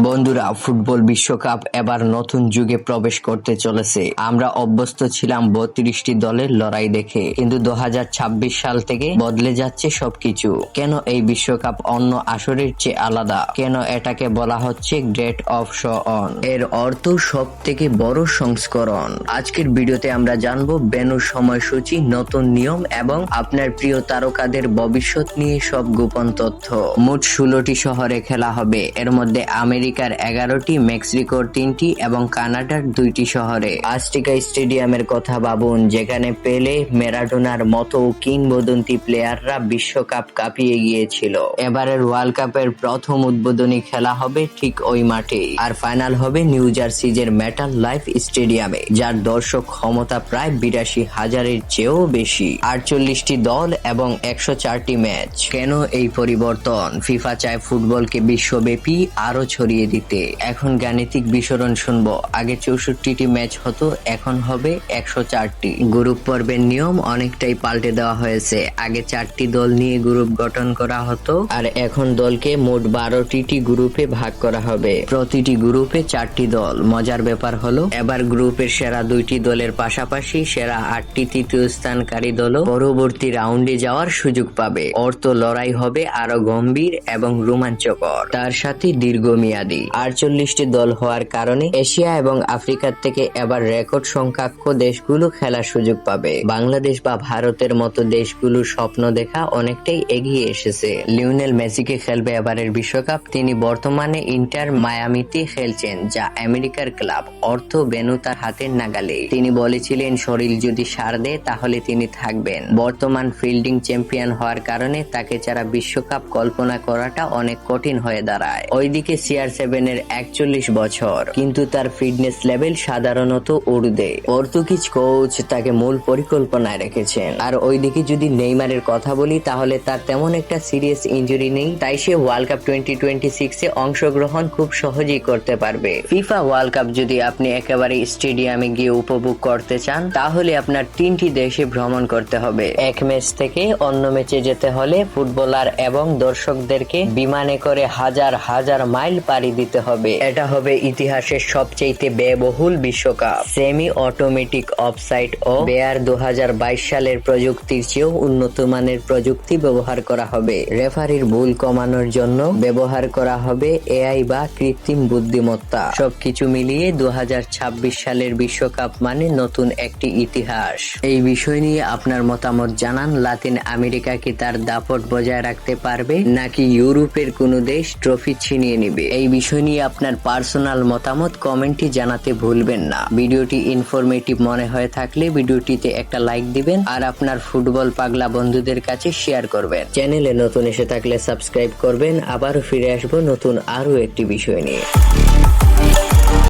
বন্ধুরা, ফুটবল বিশ্বকাপ এবার নতুন যুগে প্রবেশ করতে চলেছে। আমরা অভ্যস্ত ছিলাম 32টি দলের লড়াই দেখে, কিন্তু 2026 সাল থেকে বদলে যাচ্ছে সবকিছু। কেন এই বিশ্বকাপ অন্য আসরের চেয়ে আলাদা? কেন এটাকে বলা হচ্ছে গ্রেট অফ শো অন? এর অর্থ সব থেকে বড় সংস্করণ। আজকের ভিডিওতে আমরা জানবো ভেন্যু, সময়সূচি, নতুন নিয়ম এবং আপনার প্রিয় তারকাদের ভবিষ্যৎ নিয়ে সব গোপন তথ্য। মোট 16টি শহরে খেলা হবে, এর মধ্যে আমেরিকার 11টি, মেক্সিকোর 3টি এবং কানাডার 2টি শহরে। আজটিকা স্টেডিয়ামের কথা ভাবুন, যেখানে পেলে, ম্যারাডোনার মতো কিংবদন্তি প্লেয়াররা বিশ্বকাপ কাঁপিয়ে গিয়েছিল। এবারের ওয়ার্ল্ড কাপের প্রথম উদ্বোধনী খেলা হবে ঠিক ওই মাঠে, আর ফাইনাল হবে নিউ জার্সিজের মেটাল লাইফ স্টেডিয়ামে, যার দর্শক ক্ষমতা প্রায় 82,000-এর চেয়েও বেশি। 48টি দল এবং 104টি ম্যাচ। কেন এই পরিবর্তন? ফিফা চায় ফুটবলকে বিশ্বব্যাপী আরো ছড়িয়ে দিতে। এখন গাণিতিক বিবরণ শুনবো। আগে 64টি ম্যাচ হতো, এখন হবে 104টি। গ্রুপ পর্বের নিয়ম অনেকটাই পাল্টে দেওয়া হয়েছে। আগে 4টি দল নিয়ে গ্রুপ গঠন করা হতো, আর এখন দলকে মোট 12টি গ্রুপে ভাগ করা হবে। প্রতিটি গ্রুপে 4টি দল। মজার ব্যাপার হলো, এবার গ্রুপের সেরা 2টি দলের পাশাপাশি সেরা 8টি তৃতীয় স্থানকারী দলও পরবর্তী রাউন্ডে যাওয়ার সুযোগ পাবে। অর্থ লড়াই হবে আরো গম্ভীর এবং রোমাঞ্চকর, তার সাথে দীর্ঘমেয়াদী। 48টি দল হওয়ার কারণে এশিয়া এবং আফ্রিকার থেকে এবার রেকর্ড সংখ্যক দেশগুলো খেলার সুযোগ পাবে। বাংলাদেশ বা ভারতের মতো দেশগুলোর স্বপ্ন দেখা অনেকটাই এগিয়ে এসেছে। লিওনেল মেসিকে খেলবে এবারের বিশ্বকাপ। তিনি বর্তমানে ইন্টার মায়ামিতে খেলছেন, যা আমেরিকার ক্লাব। অর্থ ভেন্যু তার হাতের নাগালে। তিনি বলেছিলেন, শরীর যদি সাড় দেয় তাহলে তিনি থাকবেন। বর্তমান ফিল্ডিং চ্যাম্পিয়ন হওয়ার কারণে তাকে ছাড়া বিশ্বকাপ কল্পনা করাটা অনেক কঠিন হয়ে দাঁড়ায়। ওইদিকে CR7 এর 41 বছর, কিন্তু তার ফিটনেস লেভেল সাধারণত ঊর্ধ্বে। পর্তুগিজ কোচ তাকে মূল পরিকল্পনায় রেখেছেন। আর ওইদিকে যদি নেইমারের কথা বলি, তাহলে তার তেমন একটা সিরিয়াস ইনজুরি নেই, তাই সে ওয়ার্ল্ড কাপ 2026-এ অংশগ্রহণ খুব সহজেই করতে পারবে। ফিফা ওয়ার্ল্ড কাপ যদি আপনি একেবারে স্টেডিয়ামে গিয়ে উপভোগ করতে চান, তাহলে আপনার 3টি দেশে ভ্রমণ করতে হবে। এক ম্যাচ থেকে অন্য ম্যাচে যেতে হলে ফুটবলার এবং দর্শকদেরকে বিমানে করে হাজার হাজার মাইল পাড়ি দিতে হবে। এটা হবে ইতিহাসের সবচেয়ে ব্যয়বহুল বিশ্বকাপ। সেমি অটোমেটিক অফসাইড ও বেয়ার 2022 সালের প্রযুক্তির চেয়েও উন্নত মানের প্রযুক্তি ব্যবহার করা হবে। রেফারির ভুল কমানোর জন্য ব্যবহার করা হবে AI বা কৃত্রিম বুদ্ধিমত্তা। সবকিছু মিলিয়ে 2026 সালের বিশ্বকাপ মানে নতুন একটি ইতিহাস। এই বিষয় নিয়ে আপনার মতামত জানান। লাতিন আমেরিকা কি তার দাপট বজায় রাখতে পারবে, নাকি ইউরোপের কোনো দেশ ট্রফি ছিনিয়ে নেবে? এই বিষয় নিয়ে আপনার পার্সোনাল মতামত কমেন্টে জানাতে ভুলবেন না। ভিডিওটি ইনফরমেটিভ মনে হয়ে থাকলে ভিডিওটিতে একটা লাইক দিবেন, আর আপনার ফুটবল পাগলা বন্ধুদের কাছে শেয়ার করবেন। চ্যানেলে নতুন এসে থাকলে সাবস্ক্রাইব করবেন। আবারও ফিরে আসবো নতুন আরো একটি বিষয় নিয়ে।